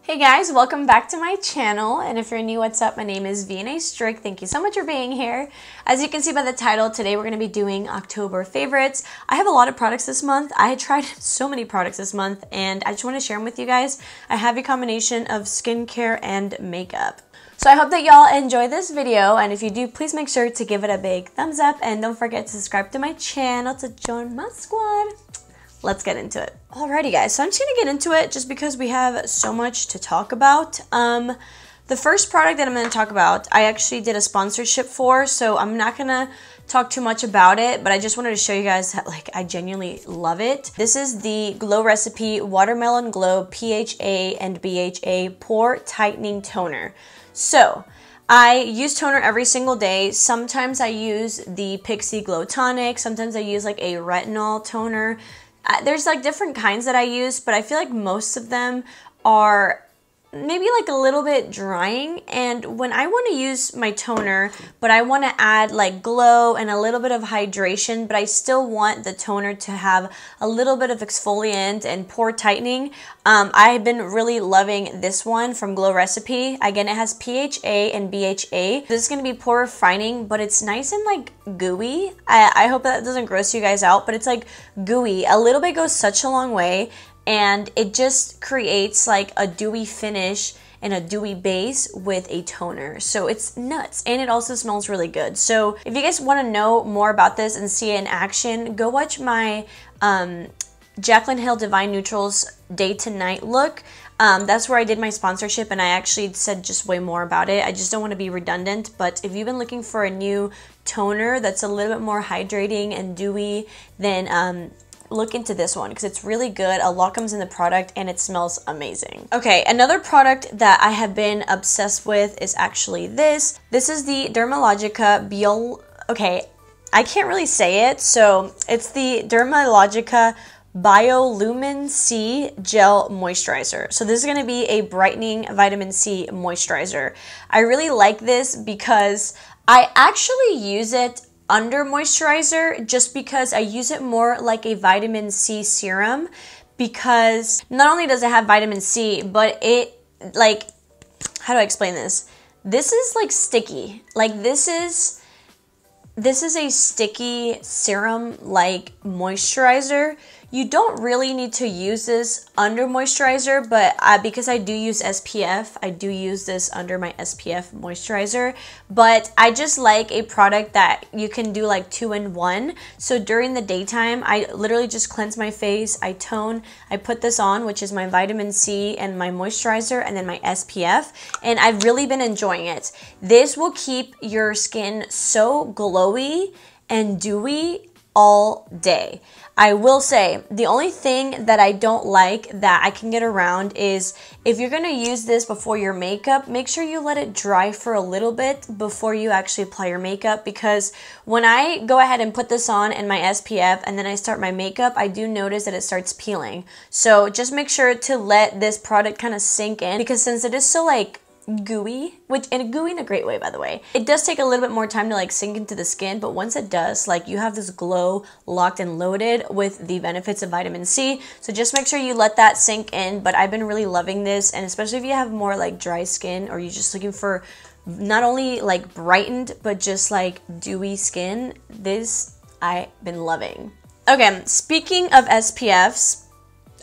Hey guys, welcome back to my channel, and if you're new, what's up? My name is vianney.strick. Thank you so much for being here. As you can see by the title, today we're going to be doing October favorites. I have a lot of products this month. I had tried so many products this month, and I just want to share them with you guys. I have a combination of skincare and makeup. So I hope that y'all enjoy this video, and if you do, please make sure to give it a big thumbs up, and don't forget to subscribe to my channel to join my squad. Let's get into it. Alrighty guys, so I'm just gonna get into it just because we have so much to talk about. The first product that I'm gonna talk about, I actually did a sponsorship for, so I'm not gonna talk too much about it, but I just wanted to show you guys that I genuinely love it. This is the Glow Recipe Watermelon Glow PHA and BHA Pore Tightening Toner. So, I use toner every single day. Sometimes I use the Pixie Glow Tonic, sometimes I use like a retinol toner. There's like different kinds that I use, but I feel like most of them are maybe like a little bit drying, and when I want to use my toner but I want to add like glow and a little bit of hydration, but I still want the toner to have a little bit of exfoliant and pore tightening, I've been really loving this one from Glow Recipe. Again, it has PHA and BHA. This is going to be pore refining, but it's nice and like gooey. I hope that doesn't gross you guys out, but it's like gooey. A little bit goes such a long way, and it just creates like a dewy finish and a dewy base with a toner. So it's nuts, and it also smells really good. So if you guys want to know more about this and see it in action, go watch my Jaclyn Hill Divine Neutrals Day to Night look. That's where I did my sponsorship, and I actually said just way more about it. I just don't want to be redundant, but if you've been looking for a new toner that's a little bit more hydrating and dewy, then look into this one because it's really good. A lot comes in the product and it smells amazing. Okay, another product that I have been obsessed with is actually this. This is the Dermalogica okay, I can't really say it, so it's the Dermalogica BIOLUMIN-C Gel Moisturizer. So this is going to be a brightening vitamin C moisturizer. I really like this because I actually use it under moisturizer just because I use it more like a vitamin C serum, because not only does it have vitamin C, but it like, how do I explain this? This is like sticky. Like this is a sticky serum like moisturizer. You don't really need to use this under moisturizer, but because I do use SPF, I do use this under my SPF moisturizer. But I just like a product that you can do like 2-in-1. So during the daytime, I literally just cleanse my face, I tone, I put this on, which is my vitamin C and my moisturizer, and then my SPF, and I've really been enjoying it. This will keep your skin so glowy and dewy all day. I will say the only thing that I don't like that I can get around is if you're going to use this before your makeup, make sure you let it dry for a little bit before you actually apply your makeup, because when I go ahead and put this on in my SPF and then I start my makeup, I do notice that it starts peeling. So just make sure to let this product kind of sink in, because since it is so like gooey, gooey in a great way, by the way, it does take a little bit more time to like sink into the skin, but once it does, like you have this glow locked and loaded with the benefits of vitamin C. So just make sure you let that sink in. But I've been really loving this, and especially if you have more like dry skin, or you're just looking for not only like brightened but just like dewy skin, this I've been loving. Okay, speaking of SPFs,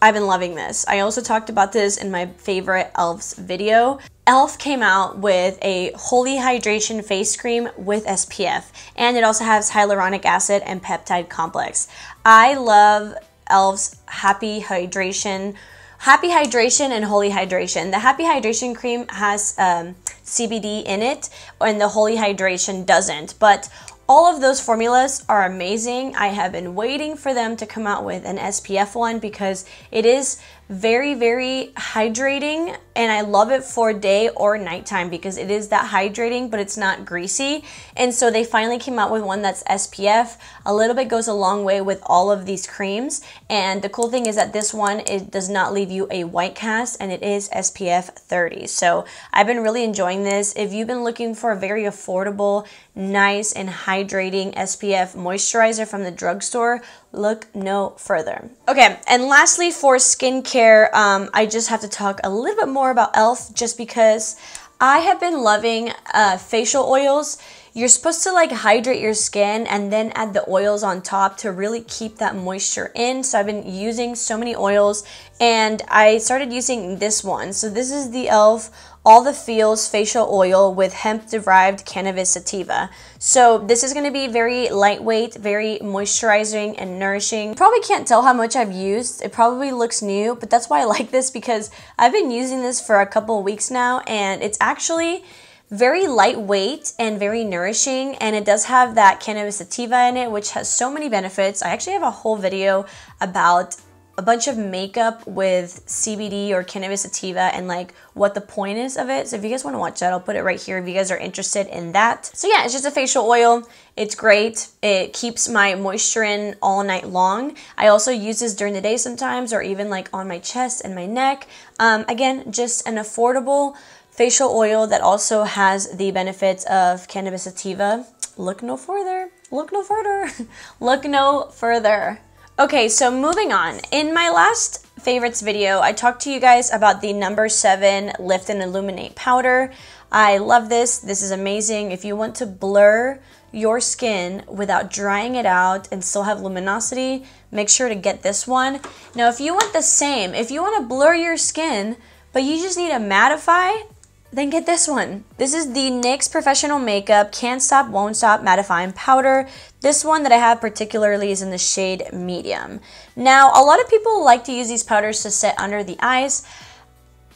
I've been loving this. I also talked about this in my favorite E.L.F's video. E.L.F came out with a Holy Hydration face cream with SPF, and it also has hyaluronic acid and peptide complex. I love E.L.F's Happy Hydration and Holy Hydration. The Happy Hydration cream has CBD in it, and the Holy Hydration doesn't, but all of those formulas are amazing. I have been waiting for them to come out with an SPF one because it is very, very hydrating, and I love it for day or nighttime because it is that hydrating, but it's not greasy. And so they finally came out with one that's SPF. A little bit goes a long way with all of these creams, and the cool thing is that this one, it does not leave you a white cast, and it is SPF 30. So I've been really enjoying this. If you've been looking for a very affordable, nice and hydrating SPF moisturizer from the drugstore, look no further. Okay, and lastly for skincare, I just have to talk a little bit more about E.L.F. just because I have been loving facial oils. You're supposed to like hydrate your skin and then add the oils on top to really keep that moisture in. So I've been using so many oils and I started using this one. So this is the E.L.F. All the Feels facial oil with hemp-derived cannabis sativa. So this is going to be very lightweight, very moisturizing and nourishing. You probably can't tell how much I've used. It probably looks new, but that's why I like this because I've been using this for a couple of weeks now and it's actually very lightweight and very nourishing, and it does have that cannabis sativa in it, which has so many benefits. I actually have a whole video about a bunch of makeup with CBD or cannabis sativa and like what the point is of it. So if you guys want to watch that, I'll put it right here if you guys are interested in that. So yeah, it's just a facial oil. It's great. It keeps my moisture in all night long. I also use this during the day sometimes or even like on my chest and my neck. Again, just an affordable facial oil that also has the benefits of cannabis sativa. Look no further. Look no further. Look no further. Okay, so moving on. In my last favorites video, I talked to you guys about the No. 7 Lift and Illuminate powder. I love this. This is amazing. If you want to blur your skin without drying it out and still have luminosity, make sure to get this one. Now, if you want the same, if you want to blur your skin, but you just need a mattify, then get this one. This is the NYX Professional Makeup Can't Stop, Won't Stop Mattifying Powder. This one that I have particularly is in the shade medium. Now, a lot of people like to use these powders to set under the eyes.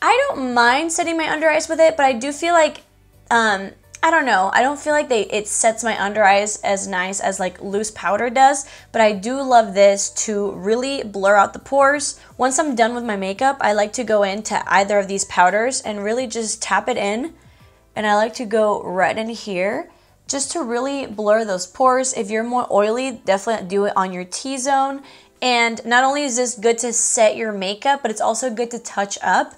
I don't mind setting my under eyes with it, but I do feel like, I don't know, I don't feel like it sets my under eyes as nice as like loose powder does, but I do love this to really blur out the pores. Once I'm done with my makeup, I like to go into either of these powders and really just tap it in, and I like to go right in here just to really blur those pores. If you're more oily, definitely do it on your T-zone. And not only is this good to set your makeup, but it's also good to touch up.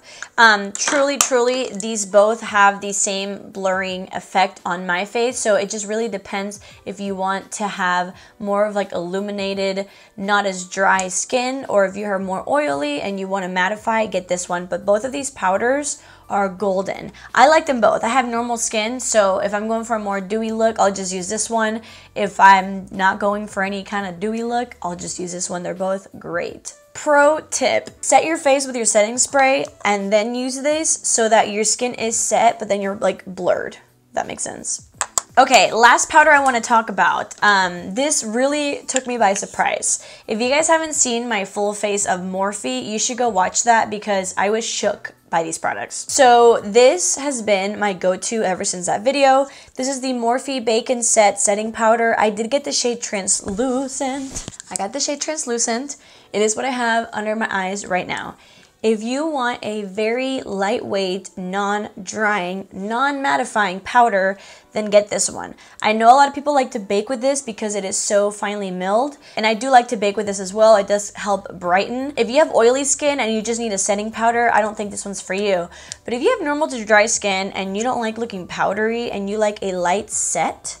Truly, these both have the same blurring effect on my face. So it just really depends if you want to have more of like illuminated, not as dry skin, or if you're more oily and you want to mattify, get this one. But both of these powders are golden. I like them both. I have normal skin, so if I'm going for a more dewy look, I'll just use this one. If I'm not going for any kind of dewy look, I'll just use this one. They're both great. Pro tip, set your face with your setting spray and then use this so that your skin is set, but then you're like blurred. If that makes sense. Okay, last powder I want to talk about. This really took me by surprise. If you guys haven't seen my full face of Morphe, you should go watch that because I was shook by these products. So this has been my go-to ever since that video. This is the Morphe Bacon Set Setting Powder. I did get the shade Translucent. I got the shade Translucent. It is what I have under my eyes right now. If you want a very lightweight, non-drying, non-mattifying powder, then get this one. I know a lot of people like to bake with this because it is so finely milled, and I do like to bake with this as well. It does help brighten. If you have oily skin and you just need a setting powder, I don't think this one's for you. But if you have normal to dry skin and you don't like looking powdery and you like a light set,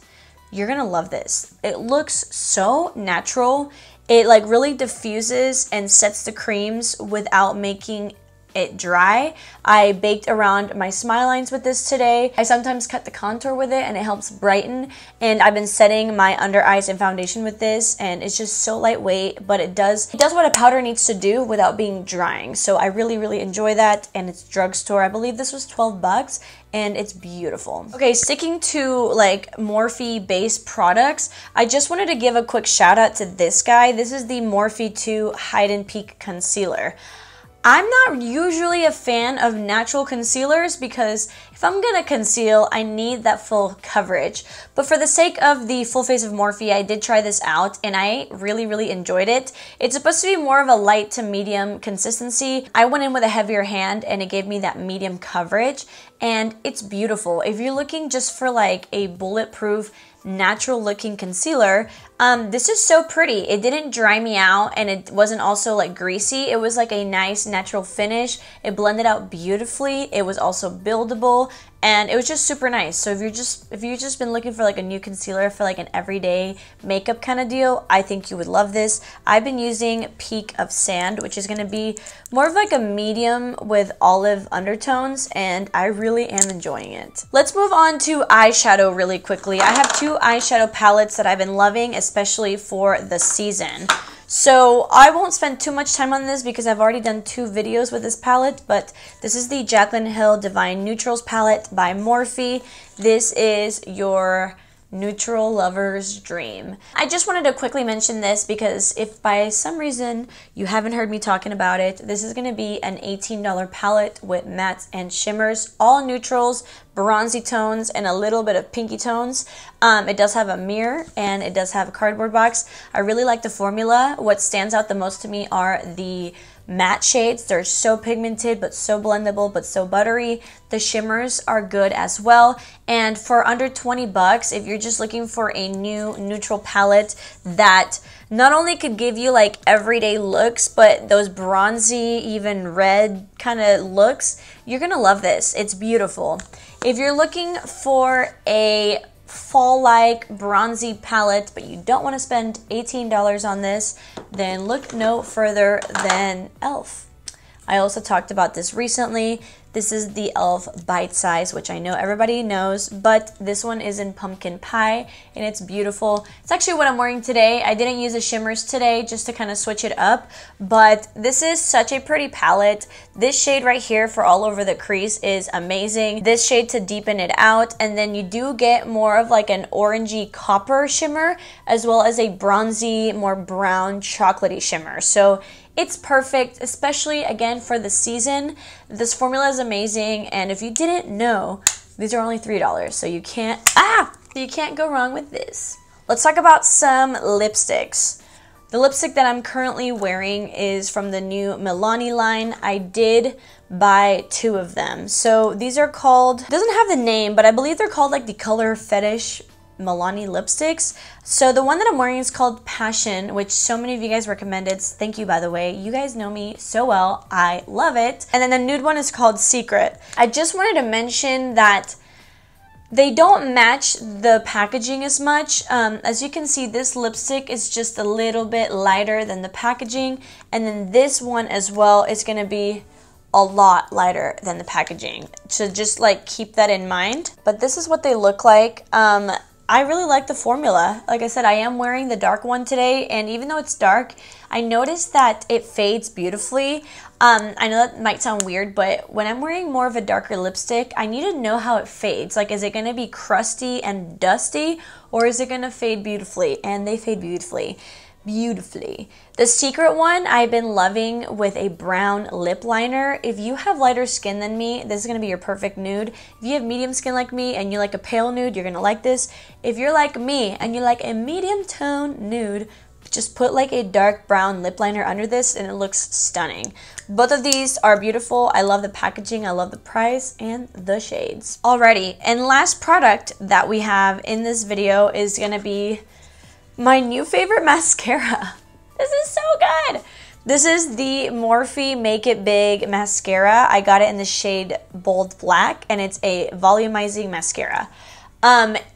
you're gonna love this. It looks so natural. It like really diffuses and sets the creams without making it dry. I baked around my smile lines with this today. I sometimes cut the contour with it and it helps brighten. And I've been setting my under eyes and foundation with this, and it's just so lightweight, but it does what a powder needs to do without being drying. So I really enjoy that, and it's drugstore. I believe this was 12 bucks. And it's beautiful. Okay, sticking to like Morphe based products, I just wanted to give a quick shout out to this guy. This is the Morphe 2 Hide and Peak Concealer. I'm not usually a fan of natural concealers because if I'm gonna conceal, I need that full coverage. But for the sake of the full face of Morphe, I did try this out and I really enjoyed it. It's supposed to be more of a light to medium consistency. I went in with a heavier hand and it gave me that medium coverage, and it's beautiful. If you're looking just for like a bulletproof natural looking concealer. This is so pretty. It didn't dry me out, and it wasn't also like greasy. It was like a nice natural finish. It blended out beautifully. It was also buildable, and it was just super nice. So if you've just been looking for like a new concealer for like an everyday makeup kind of deal, I think you would love this. I've been using Peak of Sand, which is going to be more of like a medium with olive undertones, and I really am enjoying it. Let's move on to eyeshadow really quickly. I have two eyeshadow palettes that I've been loving, especially for the season. So I won't spend too much time on this because I've already done 2 videos with this palette, but this is the Jaclyn Hill Divine Neutrals palette by Morphe. This is your neutral lover's dream. I just wanted to quickly mention this because if by some reason you haven't heard me talking about it, this is going to be an $18 palette with mattes and shimmers, all neutrals, bronzy tones, and a little bit of pinky tones. It does have a mirror and it does have a cardboard box. I really like the formula. What stands out the most to me are the matte shades. They're so pigmented but so blendable but so buttery. The shimmers are good as well, and for under 20 bucks, if you're just looking for a new neutral palette that not only could give you like everyday looks but those bronzy, even red kind of looks, you're gonna love this. It's beautiful. If you're looking for a fall-like bronzy palette but you don't want to spend $18 on this, then look no further than E.L.F. I also talked about this recently. This is the E.L.F. Bite Size, which I know everybody knows, but this one is in pumpkin pie, and it's beautiful. It's actually what I'm wearing today. I didn't use the shimmers today just to kind of switch it up, but this is such a pretty palette. This shade right here for all over the crease is amazing. This shade to deepen it out, and then you do get more of like an orangey copper shimmer, as well as a bronzy, more brown chocolatey shimmer. So it's perfect, especially again for the season. This formula is amazing, and if you didn't know, these are only $3, so you can't go wrong with this. Let's talk about some lipsticks. The lipstick that I'm currently wearing is from the new Milani line. I did buy 2 of them. So these are called, it doesn't have the name, but I believe they're called like the Color Fetish Milani lipsticks. So the one that I'm wearing is called Passion, which so many of you guys recommended. Thank you, by the way. You guys know me so well. I love it. And then the nude one is called Secret. I just wanted to mention that they don't match the packaging as much. As you can see, this lipstick is just a little bit lighter than the packaging. And then this one as well is going to be a lot lighter than the packaging. So just like keep that in mind. But this is what they look like. I really like the formula. Like I said, I am wearing the dark one today, and even though it's dark, I noticed that it fades beautifully. I know that might sound weird, but when I'm wearing more of a darker lipstick, I need to know how it fades. Like, is it going to be crusty and dusty, or is it going to fade beautifully? And they fade beautifully. The Secret one I've been loving with a brown lip liner. If you have lighter skin than me, this is going to be your perfect nude. If you have medium skin like me and you like a pale nude, you're going to like this. If you're like me and you like a medium tone nude, just put like a dark brown lip liner under this and it looks stunning. Both of these are beautiful. I love the packaging, I love the price, and the shades. Alrighty, and last product that we have in this video is going to be my new favorite mascara. This is so good. This is the Morphe Make It Big mascara. I got it in the shade Bold Black, and it's a volumizing mascara.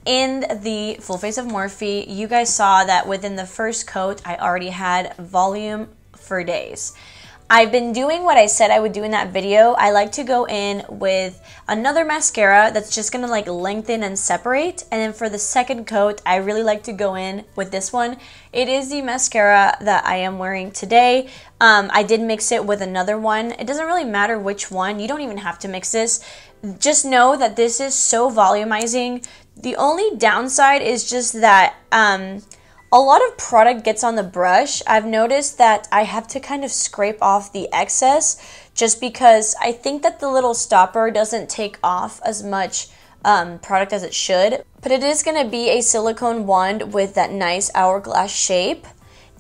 In the Full Face of Morphe, you guys saw that within the first coat, I already had volume for days. I've been doing what I said I would do in that video. I like to go in with another mascara that's just gonna like lengthen and separate. And then for the second coat, I really like to go in with this one. It is the mascara that I am wearing today. I did mix it with another one. It doesn't really matter which one. You don't even have to mix this. Just know that this is so volumizing. The only downside is just that a lot of product gets on the brush. I've noticed that I have to kind of scrape off the excess just because I think that the little stopper doesn't take off as much product as it should. But it is going to be a silicone wand with that nice hourglass shape.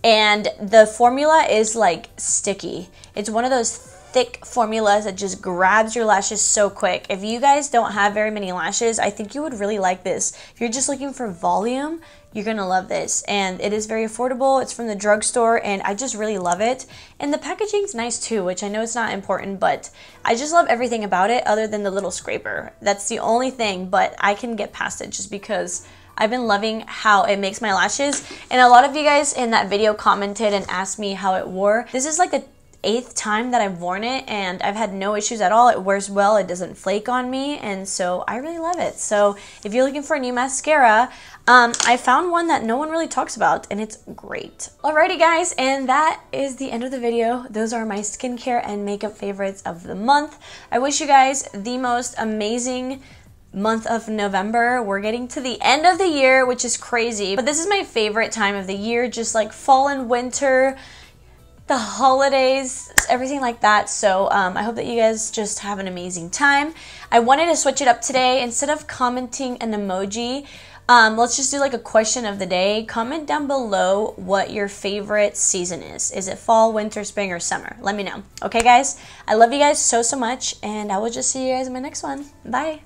And the formula is like sticky. It's one of those thick formula that just grabs your lashes so quick. If you guys don't have very many lashes, I think you would really like this. If you're just looking for volume, you're gonna love this. And it is very affordable. It's from the drugstore and I just really love it. And the packaging's nice too, which I know it's not important, but I just love everything about it other than the little scraper. That's the only thing, but I can get past it just because I've been loving how it makes my lashes. And a lot of you guys in that video commented and asked me how it wore. This is like the 8th time that I've worn it and I've had no issues at all. It wears well, it doesn't flake on me, and so I really love it. So if you're looking for a new mascara, I found one that no one really talks about and it's great. Alrighty guys, and that is the end of the video. Those are my skincare and makeup favorites of the month. I wish you guys the most amazing month of November. We're getting to the end of the year, which is crazy, but this is my favorite time of the year, just like fall and winter, the holidays, everything like that. So I hope that you guys just have an amazing time. I wanted to switch it up today. Instead of commenting an emoji, let's just do like a question of the day. Comment down below what your favorite season is. Is it fall, winter, spring, or summer? Let me know. Okay guys, I love you guys so much and I will just see you guys in my next one. Bye.